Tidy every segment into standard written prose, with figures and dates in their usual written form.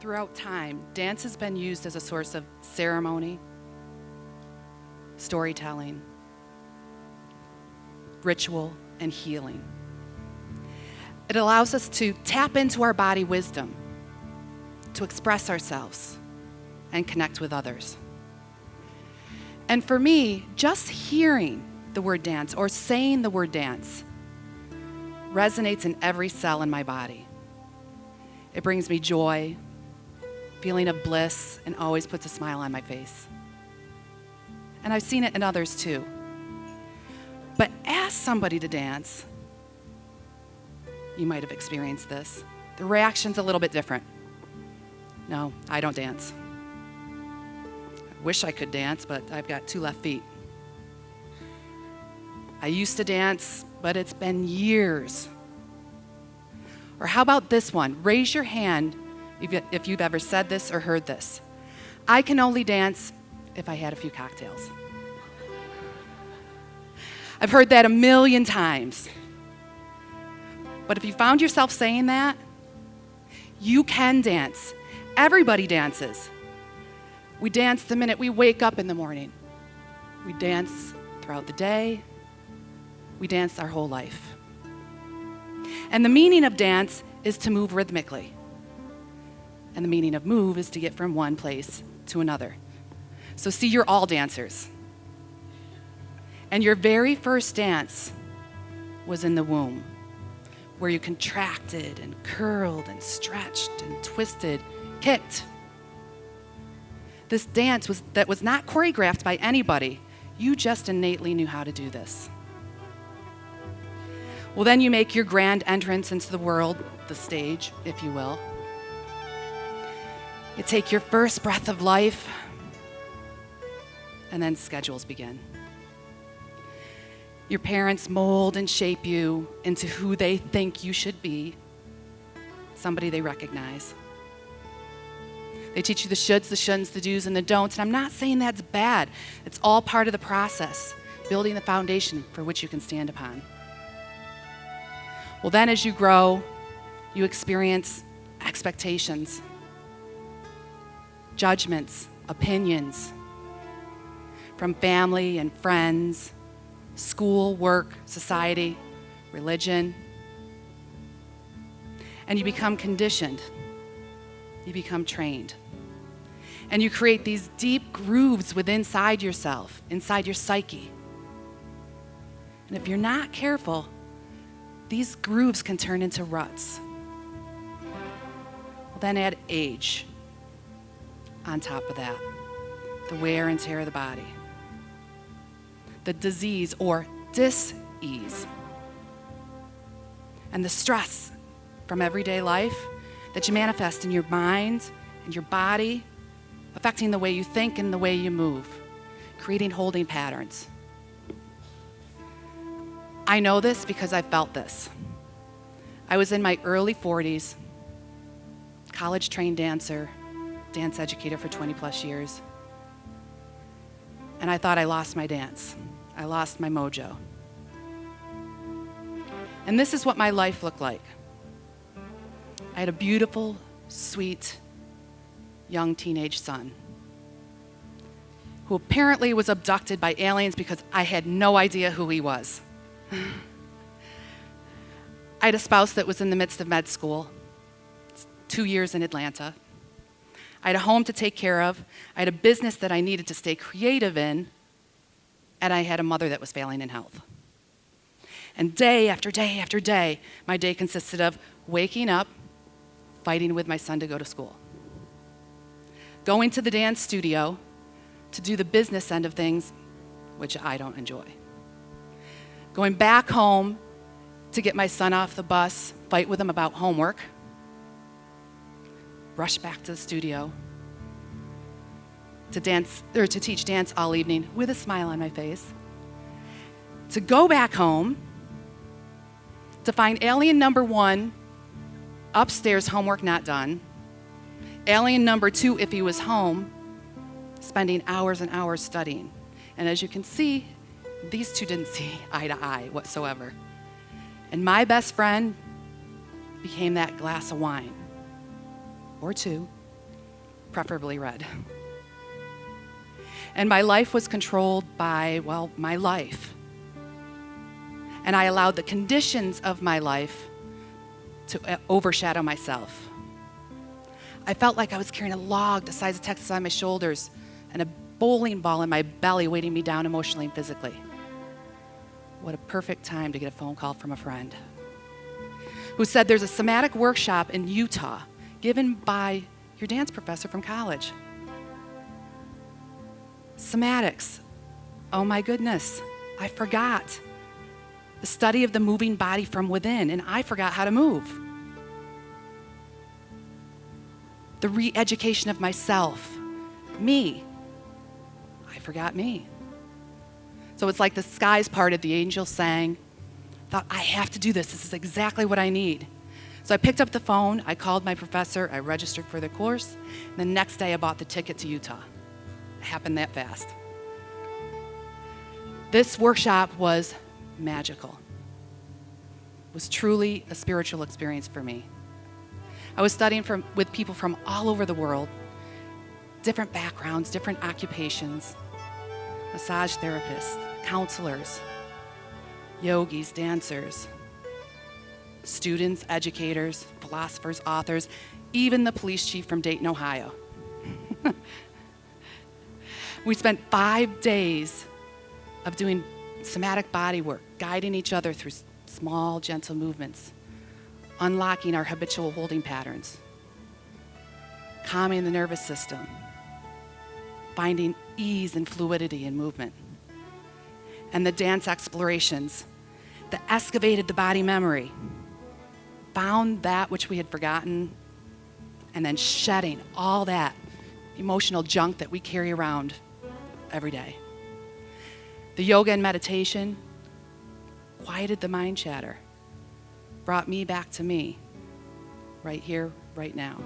Throughout time, dance has been used as a source of ceremony, storytelling, ritual, and healing. It allows us to tap into our body wisdom, to express ourselves, and connect with others. And for me, just hearing the word dance or saying the word dance resonates in every cell in my body. It brings me joy, feeling of bliss, and always puts a smile on my face. And I've seen it in others too. But ask somebody to dance, you might have experienced this. The reaction's a little bit different. No, I don't dance. I wish I could dance, but I've got 2 left feet. I used to dance, but it's been years. Or how about this one? Raise your hand if you've ever said this or heard this. I can only dance if I had a few cocktails. I've heard that a million times. But if you found yourself saying that, you can dance. Everybody dances. We dance the minute we wake up in the morning. We dance throughout the day. We dance our whole life. And the meaning of dance is to move rhythmically. And the meaning of move is to get from one place to another. So see, you're all dancers. And your very first dance was in the womb, where you contracted and curled and stretched and twisted, kicked. This dance was not choreographed by anybody. You just innately knew how to do this. Well, then you make your grand entrance into the world, the stage, if you will. You take your first breath of life, and then schedules begin. Your parents mold and shape you into who they think you should be, somebody they recognize. They teach you the shoulds, the shouldnts, the do's, and the don'ts, and I'm not saying that's bad. It's all part of the process, building the foundation for which you can stand upon. Well, then as you grow, you experience expectations, judgments, opinions from family and friends, school, work, society, religion. And you become conditioned. You become trained. And you create these deep grooves inside yourself, inside your psyche. And if you're not careful, these grooves can turn into ruts. Well, then add age on top of that, the wear and tear of the body, the disease or dis-ease, and the stress from everyday life that you manifest in your mind and your body, affecting the way you think and the way you move, creating holding patterns. I know this because I felt this. I was in my early 40s, college-trained dancer, dance educator for 20 plus years. And I thought I lost my dance. I lost my mojo. And this is what my life looked like. I had a beautiful, sweet, young teenage son who apparently was abducted by aliens because I had no idea who he was. I had a spouse that was in the midst of med school, 2 years in Atlanta. I had a home to take care of. I had a business that I needed to stay creative in. And I had a mother that was failing in health. And day after day after day, my day consisted of waking up, fighting with my son to go to school, going to the dance studio to do the business end of things, which I don't enjoy, going back home to get my son off the bus, fight with him about homework, rush back to the studio to dance or to teach dance all evening with a smile on my face, to go back home to find alien number 1 upstairs, homework not done, alien number 2 if he was home, spending hours and hours studying. And as you can see, these two didn't see eye to eye whatsoever. And my best friend became that glass of wine or 2 preferably red. And my life was controlled by, well, my life. And I allowed the conditions of my life to overshadow myself. I felt like I was carrying a log the size of Texas on my shoulders and a bowling ball in my belly weighting me down emotionally and physically. What a perfect time to get a phone call from a friend who said there's a somatic workshop in Utah given by your dance professor from college. Somatics. Oh my goodness, I forgot. The study of the moving body from within, and I forgot how to move. The re-education of myself, me. I forgot me. So it's like the skies parted, the angels sang. Thought, I have to do this. This is exactly what I need. So I picked up the phone, I called my professor, I registered for the course, and the next day I bought the ticket to Utah. It happened that fast. This workshop was magical. It was truly a spiritual experience for me. I was studying with people from all over the world, different backgrounds, different occupations, massage therapists, counselors, yogis, dancers, students, educators, philosophers, authors, even the police chief from Dayton, Ohio. We spent 5 days of doing somatic body work, guiding each other through small, gentle movements, unlocking our habitual holding patterns, calming the nervous system, finding ease and fluidity in movement, and the dance explorations that excavated the body memory, found that which we had forgotten, and then shedding all that emotional junk that we carry around every day. The yoga and meditation quieted the mind chatter, brought me back to me, right here, right now,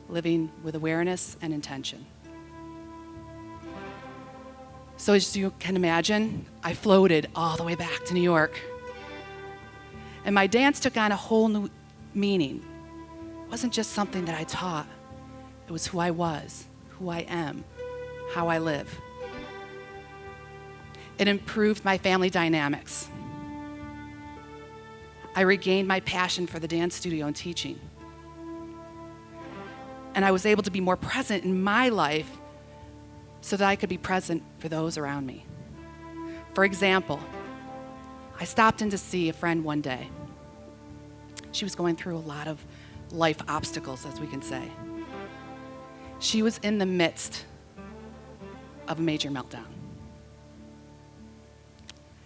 living with awareness and intention. So as you can imagine, I floated all the way back to New York. And my dance took on a whole new meaning. It wasn't just something that I taught. It was who I was, who I am, how I live. It improved my family dynamics. I regained my passion for the dance studio and teaching. And I was able to be more present in my life so that I could be present for those around me. For example, I stopped in to see a friend one day. She was going through a lot of life obstacles, as we can say. She was in the midst of a major meltdown.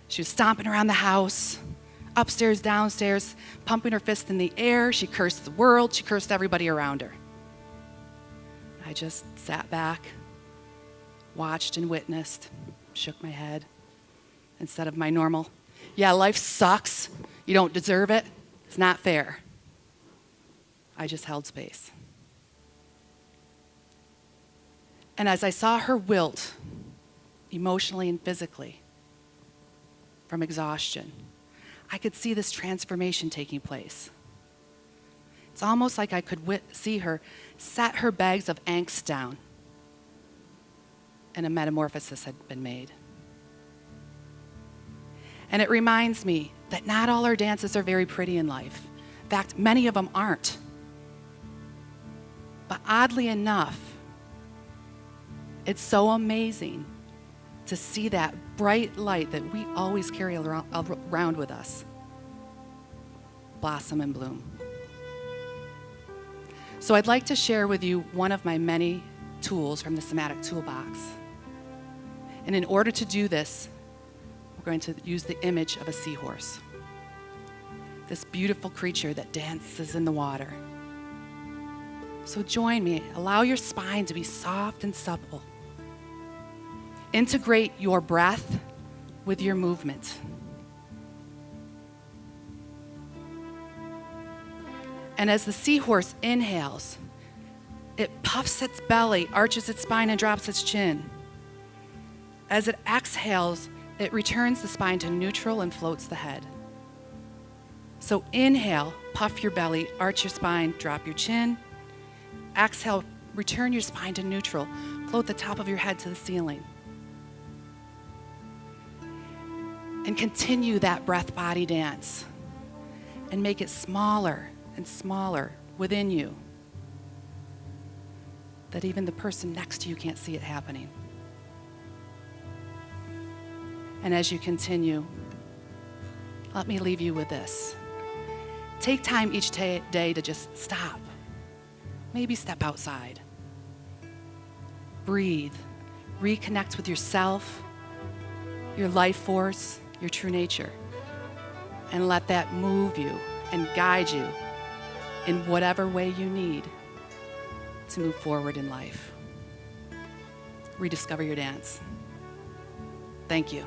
She was stomping around the house, upstairs, downstairs, pumping her fist in the air. She cursed the world. She cursed everybody around her. I just sat back, watched and witnessed, shook my head instead of my normal, yeah, life sucks. You don't deserve it. It's not fair. I just held space. And as I saw her wilt, emotionally and physically, from exhaustion, I could see this transformation taking place. It's almost like I could see her set her bags of angst down, and a metamorphosis had been made. And it reminds me that not all our dances are very pretty in life. In fact, many of them aren't. But oddly enough, it's so amazing to see that bright light that we always carry around with us blossom and bloom. So I'd like to share with you one of my many tools from the Somatic Toolbox. And in order to do this, we're going to use the image of a seahorse, this beautiful creature that dances in the water. So join me. Allow your spine to be soft and supple. Integrate your breath with your movement. And as the seahorse inhales, it puffs its belly, arches its spine, and drops its chin. As it exhales, it returns the spine to neutral and floats the head. So inhale, puff your belly, arch your spine, drop your chin. Exhale, Return your spine to neutral. Float the top of your head to the ceiling. And continue that breath-body dance. And make it smaller and smaller within you, that even the person next to you can't see it happening. And as you continue, let me leave you with this. Take time each day to just stop. Maybe step outside. Breathe. Reconnect with yourself, your life force, your true nature. And let that move you and guide you in whatever way you need to move forward in life. Rediscover your dance. Thank you.